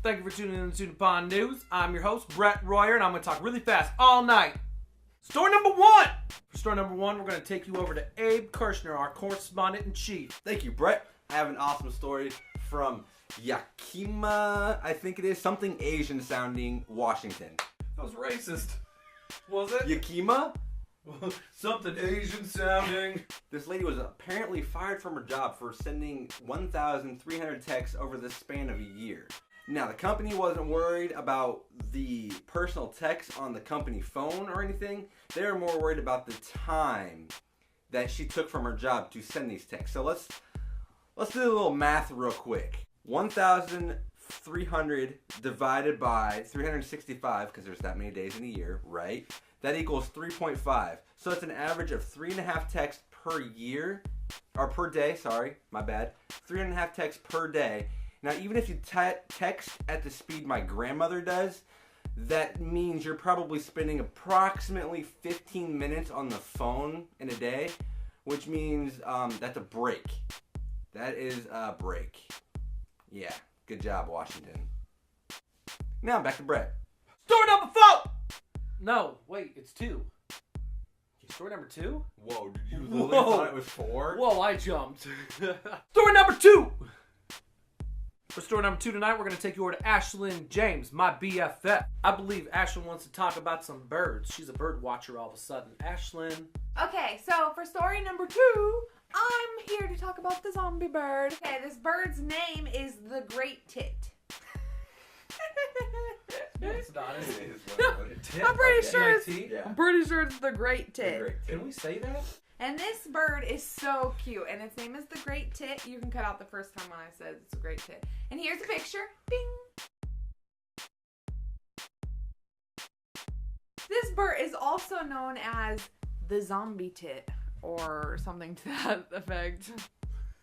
Thank you for tuning in to Pond News. I'm your host, Brett Royer, and I'm going to talk really fast all night. Story number one. For story number one, we're going to take you over to Abe Kirshner, our correspondent-in-chief. Thank you, Brett. I have an awesome story from Yakima, I think it is, something Asian-sounding Washington. That was racist. Was it? Yakima? Something Asian-sounding. This lady was apparently fired from her job for sending 1,300 texts over the span of a year. Now, the company wasn't worried about the personal texts on the company phone or anything. They were more worried about the time that she took from her job to send these texts. So let's do a little math real quick. 1,300 divided by 365, because there's that many days in a year, right? That equals 3.5. So it's an average of 3.5 texts per year, or per day, sorry, my bad. 3.5 texts per day. Now, even if you text at the speed my grandmother does, that means you're probably spending approximately 15 minutes on the phone in a day, which means that's a break. That is a break. Yeah, good job, Washington. Now, back to Brett. Story number four. No, wait, it's two. Story number two? Whoa, did you literally thought it was four? Whoa, I jumped. Story number two. For story number two tonight, we're going to take you over to Ashlyn James, my BFF. I believe Ashlyn wants to talk about some birds. She's a bird watcher all of a sudden. Ashlyn. Okay, so for story number two, I'm here to talk about the zombie bird. Okay, this bird's name is the Great Tit. It's not. I'm pretty sure it's, Yeah. I'm pretty sure it's the Great Tit. Can we say that? And this bird is so cute, and its name is the Great Tit. You can cut out the first time when I said it's a Great Tit. And here's a picture. Bing. This bird is also known as the zombie tit, or something to that effect.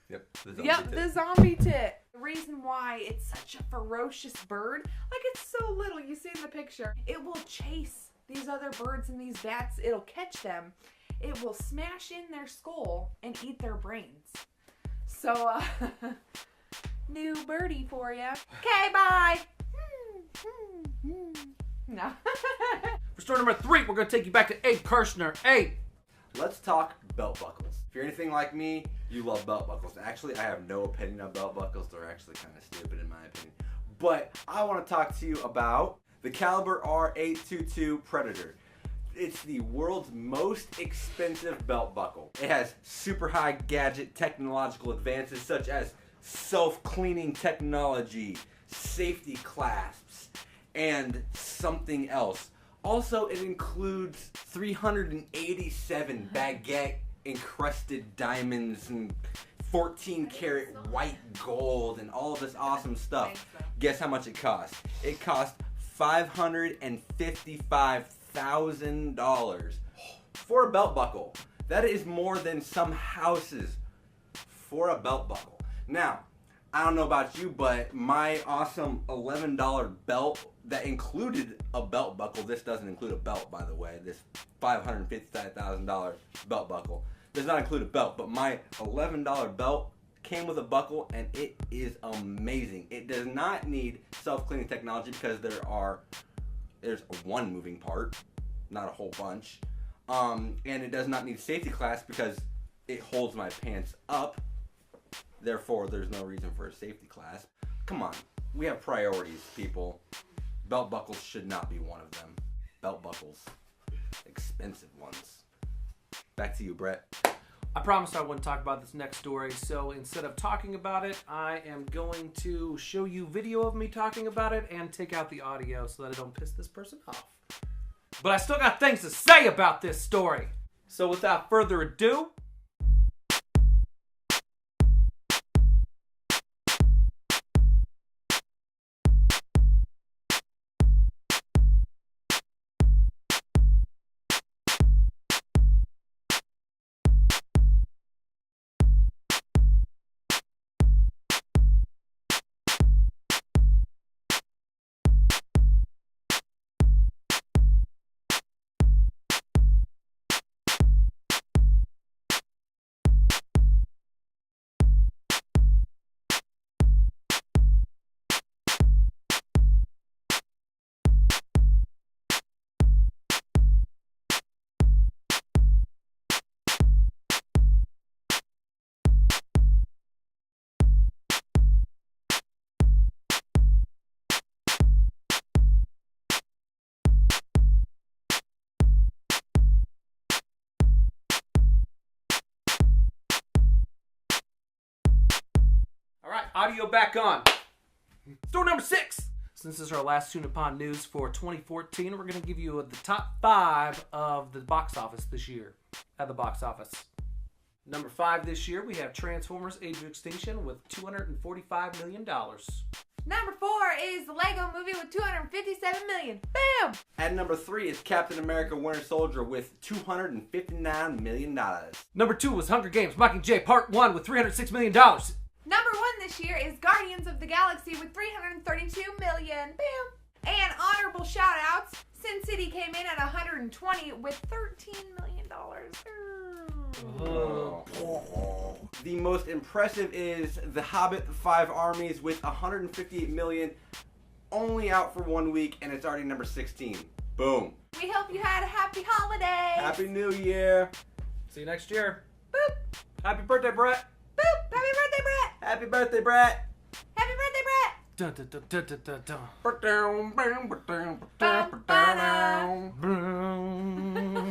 Yep, The zombie tit. The reason why it's such a ferocious bird, like it's so little, you see in the picture, it will chase these other birds and these bats, it'll catch them, it will smash in their skull and eat their brains. So, new birdie for you. Okay, bye. No. For story number three, we're going to take you back to Abe Kirshner. Abe. Let's talk belt buckles. If you're anything like me, you love belt buckles. Actually, I have no opinion on belt buckles. They're actually kind of stupid in my opinion. But I want to talk to you about the Caliber R822 Predator. It's the world's most expensive belt buckle. It has super high gadget technological advances such as self-cleaning technology, safety clasps, and something else. Also, it includes 387 baguette encrusted diamonds and 14 karat white gold and all of this awesome stuff. Guess how much it cost? It cost $555,000 for a belt buckle. That is more than some houses for a belt buckle. Now, I don't know about you, but my awesome $11 belt that included a belt buckle, this doesn't include a belt, by the way, this $555,000 belt buckle does not include a belt, but my $11 belt came with a buckle and it is amazing. It does not need self-cleaning technology because there's one moving part, not a whole bunch, and it does not need safety clasp because it holds my pants up. Therefore, there's no reason for a safety clasp. Come on, we have priorities, people. Belt buckles should not be one of them. Belt buckles, expensive ones. Back to you, Brett. I promised I wouldn't talk about this next story, so instead of talking about it, I am going to show you video of me talking about it and take out the audio so that I don't piss this person off. But I still got things to say about this story. So without further ado, audio back on. Story number 6. Since this is our last Tune Upon news for 2014, we're going to give you the top 5 of the box office this year. At the box office. Number 5 this year, we have Transformers: Age of Extinction with $245 million. Number 4 is the Lego Movie with $257 million. Bam! At number 3 is Captain America: Winter Soldier with $259 million. Number 2 was Hunger Games: Mockingjay Part 1 with $306 million. Number 1 this year is Guardians of the Galaxy with $332 million. Bam! And honorable shout outs, Sin City came in at $120 with $13 million. The most impressive is The Hobbit: Five Armies with $158 million, only out for 1 week, and it's already number 16. Boom. We hope you had a happy holiday. Happy New Year. See you next year. Boop. Happy birthday, Brett. Boop. Happy birthday, Brett. Happy birthday, Brett. Happy birthday, Brett. Dun, dun, dun, dun, dun, dun, dun. Bum, ba-dum. Boom.